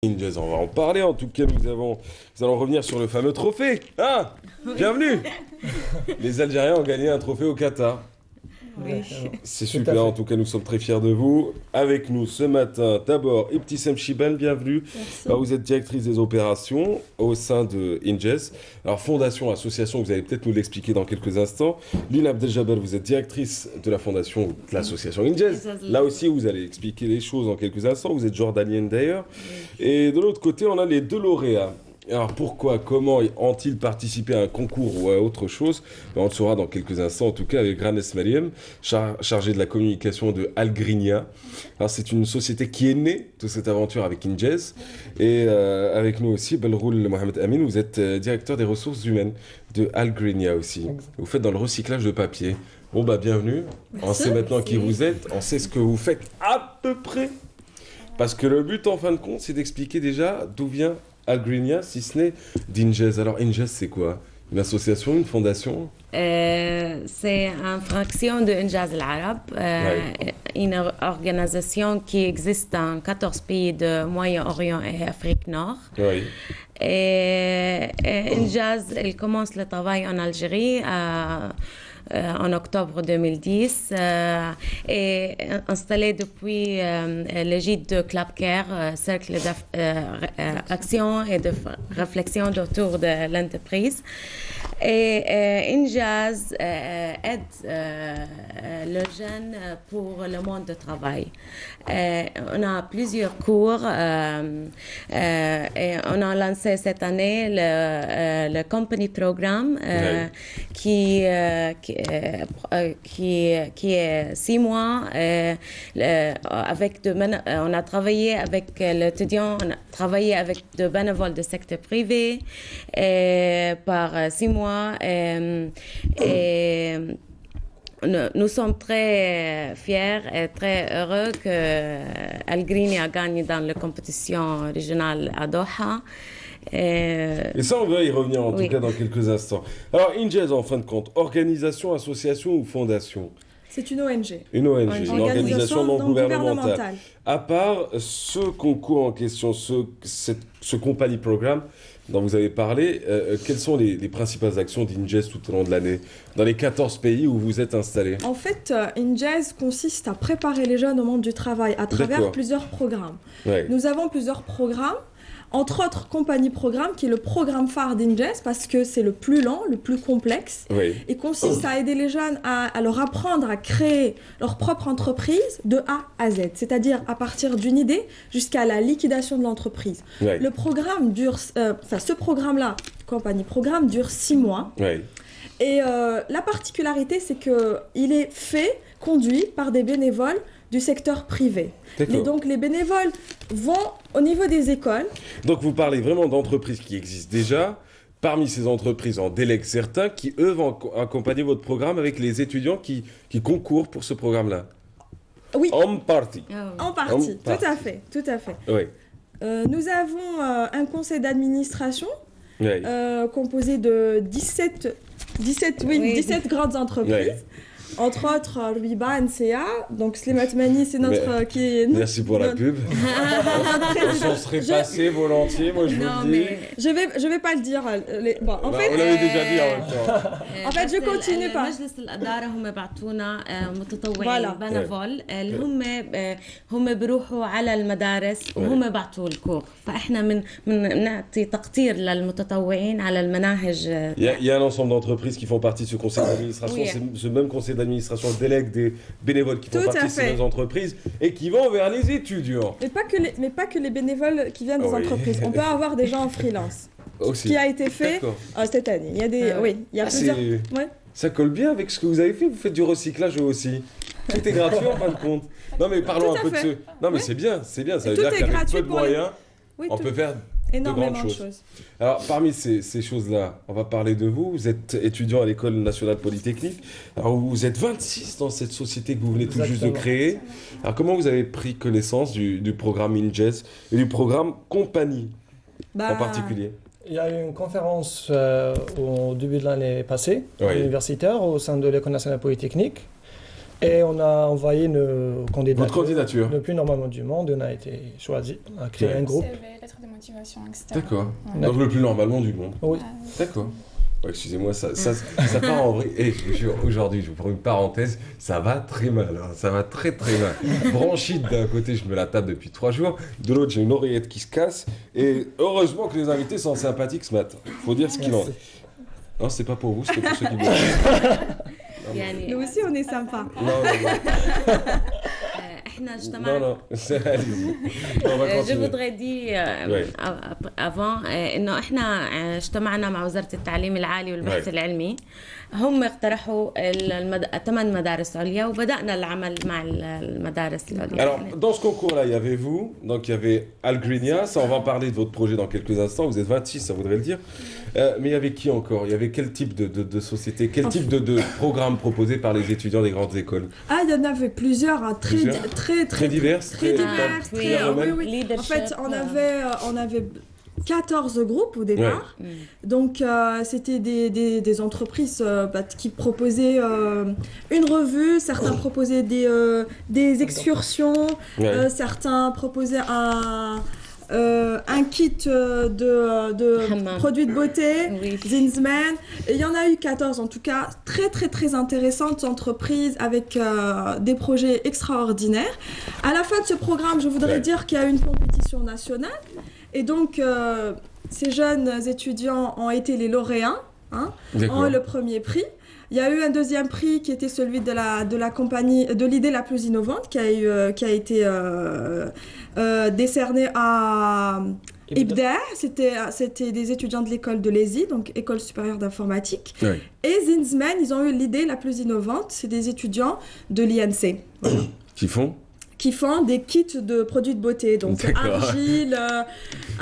Injaz, on va en parler. En tout cas, nous allons revenir sur le fameux trophée. Ah, bienvenue. Les Algériens ont gagné un trophée au Qatar. Oui. C'est Tout à super, fait. en tout cas nous sommes très fiers de vous. Avec nous ce matin, d'abord Ibtissam Chiban, bienvenue. Merci. Alors, vous êtes directrice des opérations au sein de Injaz. Alors fondation, association, vous allez peut-être nous l'expliquer dans quelques instants. Lina Abdeljabal, vous êtes directrice de la fondation de l'association Injaz. Là aussi vous allez expliquer les choses dans quelques instants. Vous êtes jordanienne d'ailleurs. Et de l'autre côté on a les deux lauréats. Alors pourquoi, comment ont-ils participé à un concours ou à autre chose? On le saura dans quelques instants, en tout cas avec Granes Mariem, chargée de la communication de Algrinia. Alors c'est une société qui est née de cette aventure avec Injaz. Et avec nous aussi, Belroul Mohamed Amin, vous êtes directeur des ressources humaines de Algrinia aussi. Vous faites dans le recyclage de papier. Bon bah bienvenue, on sait maintenant qui vous êtes, on sait ce que vous faites à peu près. Parce que le but en fin de compte, c'est d'expliquer déjà d'où vient Algrinia, si ce n'est d'Injaz. Alors Injaz, c'est quoi? Une association, une fondation? C'est une fraction de Injaz al-Arab, une organisation qui existe dans 14 pays de Moyen-Orient et Afrique Nord. Oui. Injaz, elle commence le travail en Algérie en octobre 2010 et installée depuis l'égide de Club Care, cercle d'action et de réflexion autour de l'entreprise. Et Injaz aide le jeune pour le monde du travail. On a plusieurs cours et on a lancé cette année le Company Programme qui est 6 mois. On a travaillé avec l'étudiant, on a travaillé avec des bénévoles du secteur privé par 6 mois. Et nous sommes très fiers et très heureux que Algrinia a gagné dans la compétition régionale à Doha. Et ça, on va y revenir en tout cas dans quelques instants. Alors, Injaz, en fin de compte, organisation, association ou fondation? C'est une ONG. Une ONG, une organisation non gouvernementale. gouvernementale. À part ce concours en question, ce company programme dont vous avez parlé, quelles sont les principales actions d'Injaz tout au long de l'année, dans les 14 pays où vous êtes installés? En fait, Injaz consiste à préparer les jeunes au monde du travail à travers plusieurs programmes. Ouais. Nous avons plusieurs programmes, entre autres Compagnie Programme, qui est le programme phare d'Injaz parce que c'est le plus lent, le plus complexe, et consiste à aider les jeunes à leur apprendre à créer leur propre entreprise de A à Z, c'est-à-dire à partir d'une idée jusqu'à la liquidation de l'entreprise. Le programme dure, ce programme-là, Compagnie Programme, dure 6 mois. Et la particularité, c'est qu'il est conduit par des bénévoles du secteur privé. Et donc les bénévoles vont au niveau des écoles. Donc vous parlez vraiment d'entreprises qui existent déjà. Parmi ces entreprises, on délègue certains qui, eux, vont accompagner votre programme avec les étudiants qui concourent pour ce programme-là. Oui. En partie. En partie, tout à fait, tout à fait. Oui. Nous avons un conseil d'administration composé de 17 grandes entreprises. Entre autres, Ruiba, NCA, donc Slimat Mani, c'est notre qui est... Merci pour la pub. On s'en serait passé volontiers, moi je vous le dis. Je vais pas le dire. Bon, en fait... On l'avait déjà dit en même temps. En fait, je continue pas. مجلس الإدارة هم بعتونا متطوعين Voilà. بنفول اللي هم بيروحوا على المدارس وهم بعتوا الكور فإحنا بنعطي تقدير للمتطوعين على المناهج. Il y a un ensemble d'entreprises qui font partie de ce conseil d'administration. Ce même conseil d'administration délègue des bénévoles qui font partie de ces mêmes entreprises et qui vont vers les étudiants. Mais pas que les bénévoles qui viennent des entreprises. On peut avoir des gens en freelance. Aussi. Ce qui a été fait cette année. Il y a des, il y a plusieurs. Ça colle bien avec ce que vous avez fait. Vous faites du recyclage aussi. Tout est gratuit en fin de compte. Non mais parlons un peu de ce. Non mais c'est bien, c'est bien. Ça veut dire qu'avec peu de moyens, on peut faire énormément de grandes choses. Alors, parmi ces choses-là, on va parler de vous. Vous êtes étudiant à l'École nationale polytechnique. Alors, vous êtes 26 dans cette société que vous venez tout juste de créer. Alors, comment vous avez pris connaissance du programme Injaz et du programme Compagnie en particulier? Il y a eu une conférence au début de l'année passée, universitaire, au sein de l'École nationale polytechnique. Et on a envoyé nos candidatures. Votre candidature. Le plus normalement du monde, on a été choisi. On a créé un groupe. CV, lettre de motivation, etc. D'accord. Ouais. Donc le plus normalement du monde. Oui. D'accord. Ouais, excusez-moi, ça part en vrai. Et je vous jure, aujourd'hui, je vous prends une parenthèse, ça va très mal, hein, ça va très très mal. Bronchite d'un côté, je me la tape depuis 3 jours, de l'autre, j'ai une oreillette qui se casse, et heureusement que les invités sont sympathiques ce matin. Faut dire ce qu'il en est. Non, c'est pas pour vous, c'est pour ceux qui me Nous aussi, on est sympa. Non, je voudrais dire avant انه احنا اجتمعنا مع وزارة التعليم العالي والبحث العلمي. هم اقترحوا 8 مدارس عليا وبدأنا العمل مع المدارس العليا. Alors, dans ce concours-là, il y avait vous, donc il y avait Algrinia, ça on va en parler de votre projet dans quelques instants, vous êtes 26, ça voudrait le dire. Mais il y avait qui encore? Il y avait quel type de société, quel type de programme proposé par les étudiants des grandes écoles? Ah, il y en avait plusieurs, hein, très diverses. Très diverses. Oui. En fait, on avait 14 groupes au départ. Donc, c'était des entreprises qui proposaient une revue, certains proposaient des excursions, certains proposaient un kit de produits de beauté, Zinsman. Il y en a eu 14 en tout cas, très intéressantes entreprises avec des projets extraordinaires. À la fin de ce programme, je voudrais dire qu'il y a une compétition nationale et donc ces jeunes étudiants ont été les lauréats, ont eu le premier prix. Il y a eu un deuxième prix qui était celui de la compagnie, de l'idée la plus innovante qui a été décerné à IBDA. C'était des étudiants de l'école de l'ESI, donc École supérieure d'informatique. Et Zinsman, ils ont eu l'idée la plus innovante, c'est des étudiants de l'INC. Qui font des kits de produits de beauté, donc argile.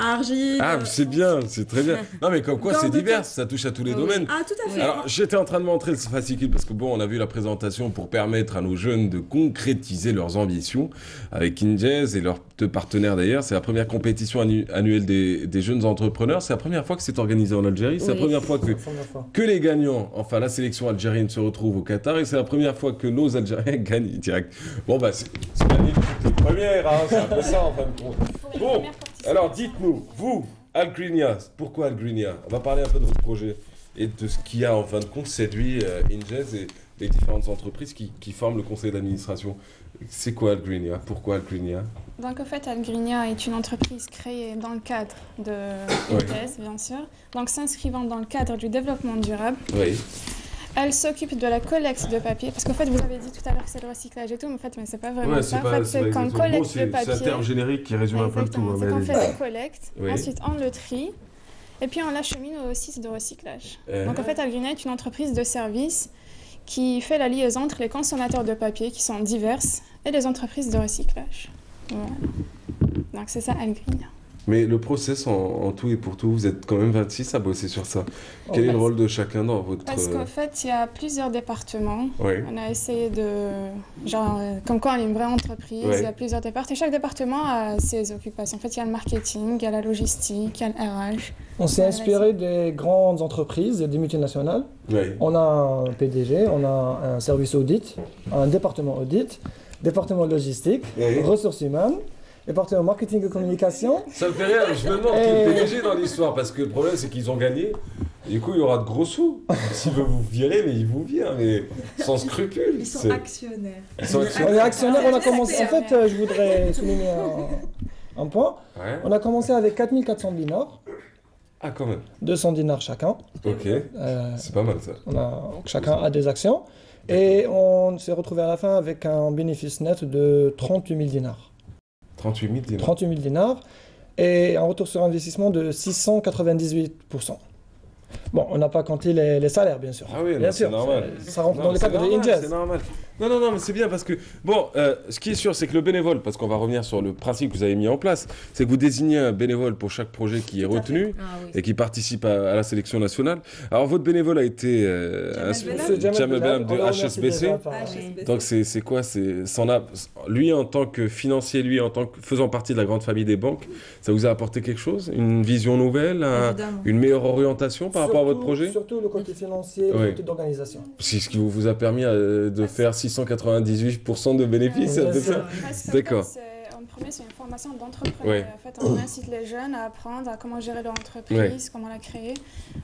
Ah, c'est bien, c'est très bien. Non, mais comme quoi, c'est divers, ça touche à tous les domaines. Ah, tout à fait. Alors, j'étais en train de montrer le fascicule parce que bon, on a vu la présentation pour permettre à nos jeunes de concrétiser leurs ambitions avec Injez et leurs 2 partenaires d'ailleurs. C'est la première compétition annuelle des jeunes entrepreneurs. C'est la première fois que c'est organisé en Algérie. C'est la première fois que les gagnants, enfin la sélection algérienne se retrouve au Qatar et c'est la première fois que nos Algériens gagnent direct. Bon, bah, c'est gagné toutes les premières, hein, c'est un peu ça en fin de compte. Bon, alors dites-nous, vous, Algrinia, pourquoi Algrinia? On va parler un peu de votre projet et de ce qui a en fin de compte séduit Injez et les différentes entreprises qui forment le conseil d'administration. C'est quoi Algrinia? Pourquoi Algrinia? Donc en fait, Algrinia est une entreprise créée dans le cadre de Injez, bien sûr, donc s'inscrivant dans le cadre du développement durable. Elle s'occupe de la collecte de papier, parce qu'en fait, vous avez dit tout à l'heure que c'est le recyclage et tout, mais en fait, c'est pas vraiment ça. En fait, c'est qu'on collecte le papier. C'est un terme générique qui résume un peu le tout. C'est qu'on fait la collecte, ensuite on le trie, et puis on l'achemine au site de recyclage. Donc en fait, Algrinia est une entreprise de service qui fait la liaison entre les consommateurs de papier, qui sont diverses, et les entreprises de recyclage. Voilà. Donc c'est ça, Algrinia. Mais le process en tout et pour tout, vous êtes quand même 26 à bosser sur ça. Quel est le rôle de chacun dans votre... Parce qu'en fait, il y a plusieurs départements. On a essayé de... Genre, comme quoi on est une vraie entreprise, il y a plusieurs départements. Et chaque département a ses occupations. En fait, il y a le marketing, il y a la logistique, il y a le RH. On s'est inspiré des grandes entreprises et des multinationales. On a un PDG, on a un service audit, un département audit, département logistique, ressources humaines, département marketing et communication. Ça me fait rire, je me demande qui est le PDG dans l'histoire, parce que le problème c'est qu'ils ont gagné, et du coup il y aura de gros sous. S'ils veulent vous virer, mais ils vous virent, mais sans scrupules. Ils sont actionnaires. On est actionnaires, on a commencé, en fait je voudrais souligner un point. On a commencé avec 4400 dinars. Ah quand même. 200 dinars chacun. Ok, c'est pas mal ça. Chacun a des actions, et on s'est retrouvé à la fin avec un bénéfice net de 38 000 dinars. 38 000 dinars. 38 000 dinars et un retour sur investissement de 698%. Bon, on n'a pas compté les salaires, bien sûr. Ah oui, bien sûr, c'est normal. Ça rentre dans le cadre de Injez. C'est normal. Non, mais c'est bien parce que, bon, ce qui est sûr, c'est que le bénévole, parce qu'on va revenir sur le principe que vous avez mis en place, c'est que vous désignez un bénévole pour chaque projet qui est retenu et qui participe à la sélection nationale. Alors, votre bénévole a été Jamel Belham de HSBC. Donc, c'est quoi? Lui, en tant que financier, lui, en tant que faisant partie de la grande famille des banques, ça vous a apporté quelque chose? Une vision nouvelle? Une meilleure orientation par rapport rapport à votre projet? Surtout le côté financier, le côté d'organisation. C'est ce qui vous a permis de faire 698% de bénéfices, c'est ça? D'accord. En premier, c'est une formation d'entrepreneur. En fait, on incite les jeunes à apprendre à comment gérer leur entreprise, comment la créer.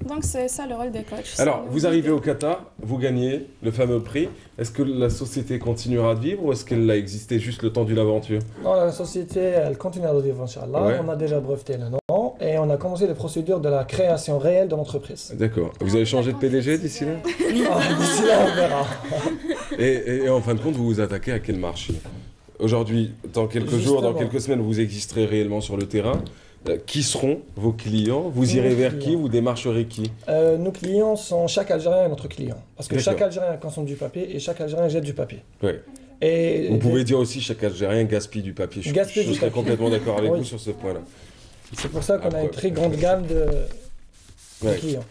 Donc, c'est ça le rôle des coachs. Alors, vous arrivez au Qatar, vous gagnez le fameux prix. Est-ce que la société continuera de vivre ou est-ce qu'elle a existé juste le temps d'une aventure? Non, la société, elle continuera de vivre, Inch'Allah. On a déjà breveté le nom et on a commencé les procédures de la création réelle de l'entreprise. D'accord. Vous allez changer de PDG d'ici là? D'ici là, on verra. Et en fin de compte, vous vous attaquez à quel marché? Aujourd'hui, dans quelques jours, dans quelques semaines, vous existerez réellement sur le terrain. Qui seront vos clients? Vous irez vers qui? Vous démarcherez qui? Nos clients sont chaque Algérien est notre client. Parce que chaque Algérien consomme du papier et chaque Algérien jette du papier. Ouais. Et vous pouvez dire aussi chaque Algérien gaspille du papier. Je serais complètement d'accord avec vous sur ce point-là. C'est pour ça qu'on a une très grande gamme de clients.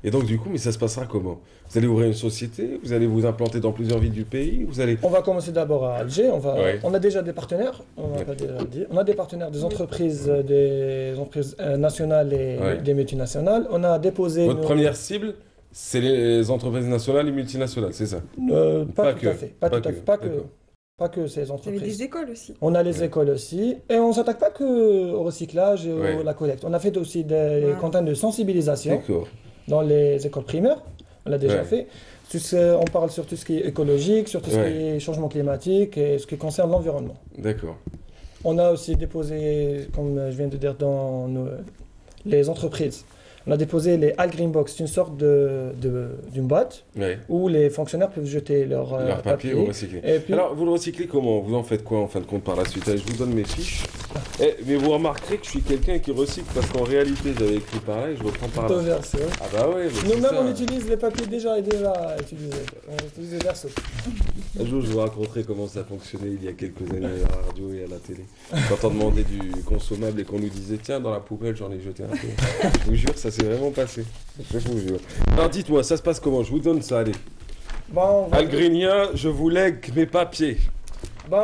Et donc du coup, mais ça se passera comment? Vous allez ouvrir une société? Vous allez vous implanter dans plusieurs villes du pays? On va commencer d'abord à Alger. On a déjà des partenaires. On a des partenaires des entreprises nationales et des multinationales. On a déposé... Votre première cible, c'est les entreprises nationales et multinationales, c'est ça? Pas tout à fait. Pas que ces entreprises. Il y a des écoles aussi. On a les écoles aussi. Et on ne s'attaque pas qu'au recyclage et à la collecte. On a fait aussi des campagnes de sensibilisation dans les écoles primaires. On l'a déjà fait. On parle sur tout ce qui est écologique, sur tout ce qui est changement climatique et ce qui concerne l'environnement. D'accord. On a aussi déposé, comme je viens de dire, dans les entreprises. On a déposé les Al Green Box, c'est une sorte d'une boîte où les fonctionnaires peuvent jeter leur papier ou recycler. Alors, vous le recyclez comment? Vous en faites quoi en fin de compte par la suite? Allez, je vous donne mes fiches. Mais vous remarquerez que je suis quelqu'un qui recycle parce qu'en réalité, j'avais écrit pareil, je reprends par là. Ah bah ouais. Nous-mêmes, on utilise les papiers déjà utilisés. On utilise les versos. Un jour, je vous raconterai comment ça fonctionnait il y a quelques années à la radio et à la télé. Quand on demandait du consommable et qu'on nous disait tiens, dans la poubelle, j'en ai jeté un peu. Je vous jure, ça s'est vraiment passé. Je vous jure. Alors dites-moi, ça se passe comment? Je vous donne ça, allez. Algrénien, je vous lègue mes papiers.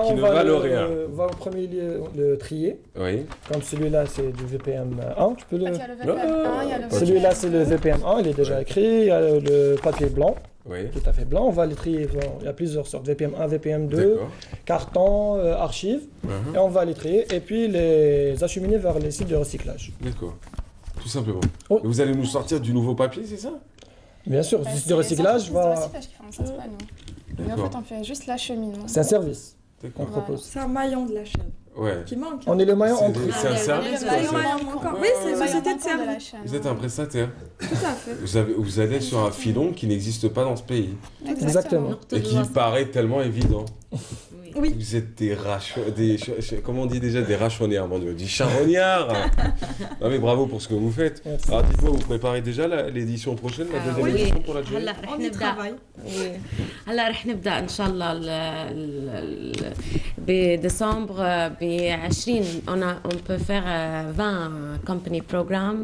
Qui ne valent rien. On va au premier lieu le trier. Oui. Comme celui-là, c'est du VPM 1. Tu peux le... VPM1, celui-là, c'est le VPM 1, il est déjà écrit. Il y a le papier blanc. Oui. Tout à fait blanc. On va les trier. Il y a plusieurs sortes. VPM 1, VPM 2, carton, archives. Et on va les trier et puis les acheminer vers les sites de recyclage. D'accord. Tout simplement. Et vous allez nous sortir du nouveau papier, c'est ça? Bien sûr. Le site de recyclage va... C'est pas nous. Mais en fait, on fait juste l'acheminement. C'est un service qu'on propose. C'est un maillon de la chaîne. Qui manque. On est le maillon entre... C'est un service. Oui, c'est une société de service. Vous êtes un prestataire. Tout à fait. Vous allez sur un filon qui n'existe pas dans ce pays. Exactement. Et qui paraît tellement évident. Oui. Vous êtes comment on dit déjà, des rachonnières, mon Dieu, des charognards. Non mais bravo pour ce que vous faites. Alors dites-moi, vous préparez déjà l'édition prochaine, la deuxième édition pour l'Algérie? On y travaille. هلا رح نبدا ان شاء الله بديسمبر ب 20 on peut faire 20 company program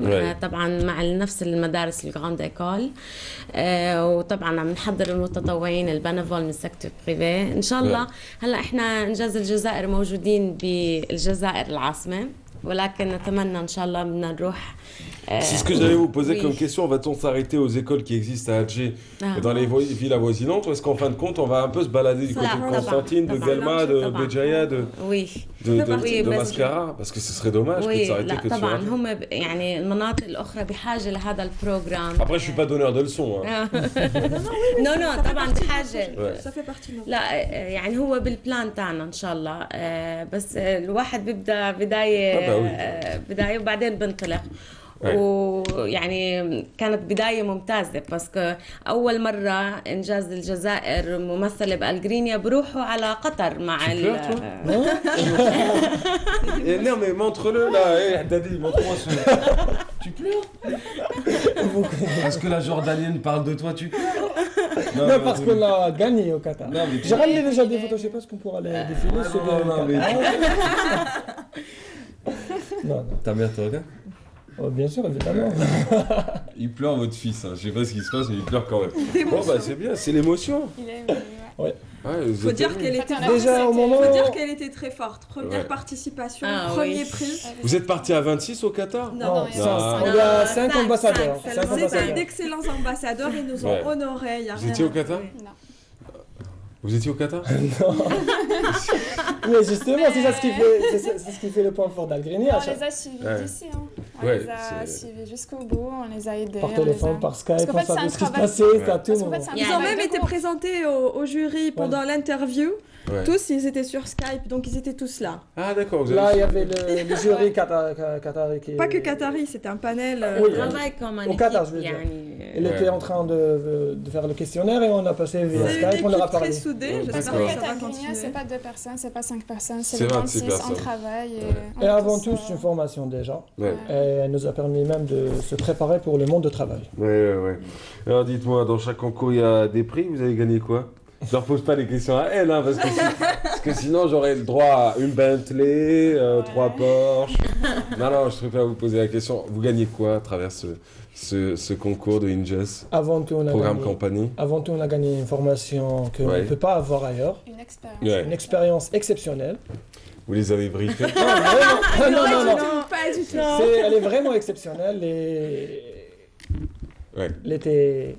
طبعا مع نفس المدارس الجراند ايكول وطبعا عم نحضر المتطوعين البنفول من السيكتور بريفي ان شاء الله. هلا احنا انجاز الجزائر موجودين بالجزائر العاصمه ولكن نتمنى ان شاء الله بدنا نروح. C'est ce que j'allais vous poser comme question. Va-t-on s'arrêter aux écoles qui existent à Alger et dans les villes avoisinantes ou est-ce qu'en fin de compte on va un peu se balader du côté de Constantine, de Guelma, de Béjaïa, de Mascara? Parce que ce serait dommage de s'arrêter que sur Après je suis pas donneur de leçons. Non, طبعا بحاجة. Ça fait partie de nous. لا يعني هو بالبلان تاعنا ان شاء الله بس الواحد بيبدا بداية وبعدين بنطلق. ويعني كانت بداية ممتازة باسكو أول مرة إنجاز الجزائر ممثلة بألغرينيا بروحوا على قطر مع Non mais montre-le là, Dadi, montre-moi ce... Tu pleures? Parce que la Jordanienne parle de toi, tu pleures? Non, parce qu'on a gagné au Qatar. J'ai ramené déjà des photos, je sais pas ce qu'on pourra les défiler. Non. Ta mère te regarde? Oh, bien sûr, évidemment. Il pleure votre fils, hein. Je sais pas ce qui se passe, mais il pleure quand même. Bon bah c'est bien, c'est l'émotion. Il aime, ouais. Faut dire qu'elle était déjà au moment. Faut dire qu'elle était très forte. Première participation, premier prix. Vous êtes parti à 26 au Qatar? Non, il y a 5 ambassadeurs. C'était d'excellents ambassadeurs, ils nous ont honorés. Vous étiez au Qatar? Non. Vous étiez au Qatar? Non. Mais justement, c'est ce qui fait le point fort d'Algrinia. On les a suivis d'ici. On les a suivis jusqu'au bout, on les a aidés. Par téléphone, par Skype, on savait ce qui se passait, à tout moment. Ils ont même été présentés au jury pendant l'interview. Tous, ils étaient sur Skype, donc ils étaient tous là. Ah d'accord. Là, il y avait le jury qatari qui... Pas que qatari, c'était un panel... au Qatar, je veux dire. Il était en train de faire le questionnaire et on a passé via Skype, on leur a parlé. C'est une équipe très soudée, j'espère que ça va continuer. C'est pas 2 personnes, c'est pas 5 personnes, c'est 26, on travaille. Et avant tout, c'est une formation déjà. Et elle nous a permis même de se préparer pour le monde de travail. Ouais. Alors dites-moi, dans chaque concours, il y a des prix, vous avez gagné quoi? Je leur pose pas les questions à elle, hein, parce que sinon j'aurais le droit à une Bentley, 3 Porsche. Non, je préfère vous poser la question. Vous gagnez quoi à travers ce concours de Inges? Avant tout, Programme Compagnie. Avant tout, on a gagné une formation qu'on ne peut pas avoir ailleurs. Une expérience. Une expérience exceptionnelle. Vous les avez briefés? Non, pas du tout. Elle est vraiment exceptionnelle et... Elle était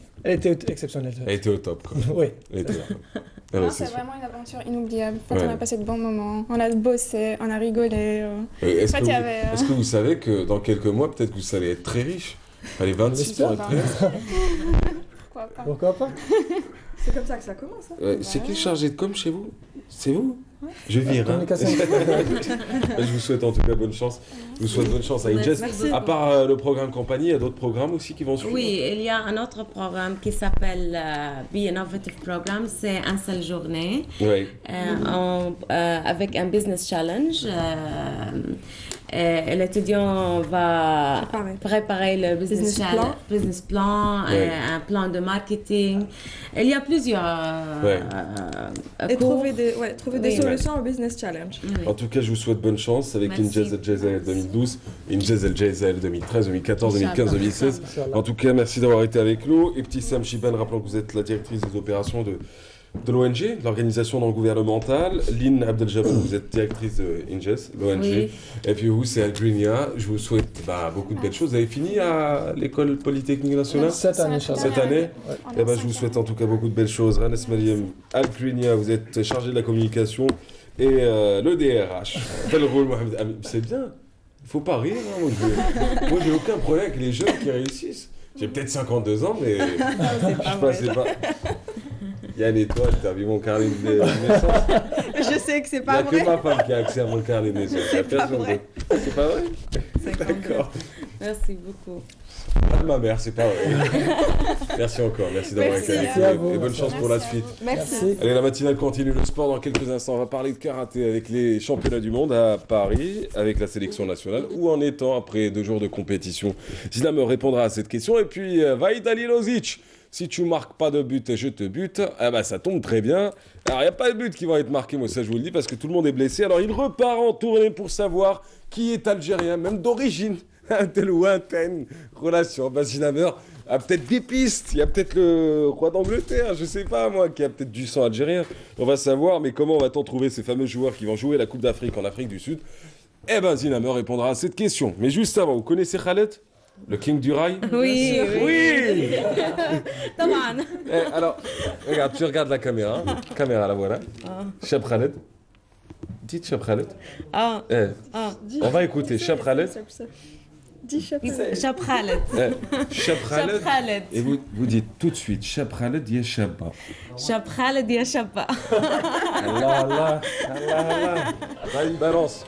exceptionnelle. Elle était au top, quoi. Oui. Elle était là. C'est vraiment une aventure inoubliable. On a passé de bons moments, on a bossé, on a rigolé. Est-ce que vous savez que dans quelques mois, peut-être que vous allez être très riche? Allez, 26 pour être très riche. Pourquoi pas? C'est comme ça que ça commence. C'est qui le chargé de com chez vous? C'est vous? Je vire. Je vous souhaite en tout cas bonne chance. Je vous souhaite bonne chance à Inges. À part le programme Compagnie, il y a d'autres programmes aussi qui vont suivre? Oui, il y a un autre programme qui s'appelle Be Innovative Program. C'est une seule journée avec un business challenge. L'étudiant va préparer le business plan, un plan de marketing. Il y a plusieurs et trouver des solutions au business challenge. En tout cas, je vous souhaite bonne chance avec Inges El Jazair 2012, Inges El Jazair 2013, 2014, 2015, 2016. En tout cas, merci d'avoir été avec nous. Et petit Sam Chiban, rappelons que vous êtes la directrice des opérations de l'ONG, l'organisation non gouvernementale. Lynn Abdeljabbar, vous êtes directrice de Inges, l'ONG. Oui. Et puis vous, c'est Algrinia. Je vous souhaite beaucoup de belles choses. Vous avez fini à l'école polytechnique nationale? Cette année. Et je vous souhaite en tout cas beaucoup de belles choses. Anas Mariam Algrinia, vous êtes chargé de la communication et le DRH. C'est bien. Il ne faut pas rire. Hein. Moi, j'ai aucun problème avec les jeunes qui réussissent. J'ai peut-être 52 ans, mais je sais pas. Yann et toi, tu as vu mon carnet de naissance? Je sais que c'est pas vrai. Il n'y a que ma femme qui a accès à mon carnet de naissance. C'est pas vrai. C'est pas vrai? D'accord. Merci beaucoup. Pas de ma mère, c'est pas vrai. Merci encore, merci d'avoir été avec nous et bonne chance pour la suite. Merci. Allez, la matinale continue le sport dans quelques instants. On va parler de karaté avec les championnats du monde à Paris, avec la sélection nationale. Où en est-on après 2 jours de compétition? Zina me répondra à cette question. Et puis, Vaïd Lozic. Si tu marques pas de but et je te bute, ça tombe très bien. Alors, il n'y a pas de but qui va être marqué, moi ça je vous le dis, parce que tout le monde est blessé. Alors, il repart en tournée pour savoir qui est algérien, même d'origine. Un tel ou un tel relation. Zinamer a peut-être des pistes. Il y a peut-être le roi d'Angleterre, je sais pas moi, qui a peut-être du sang algérien. On va savoir, mais comment va-t-on trouver ces fameux joueurs qui vont jouer la Coupe d'Afrique en Afrique du Sud? Zinamer répondra à cette question. Mais juste avant, vous connaissez Khaled? Le King du Rail? Oui. Alors, regarde, tu regardes la caméra. Caméra, la voilà. Cheb Khaled. Dites Cheb Khaled. On va écouter Cheb Khaled. Dis Cheb Khaled. Cheb Khaled. Et vous dites tout de suite Cheb Khaled ya Shabba. Cheb Khaled ya Shabba. Allah. Balance.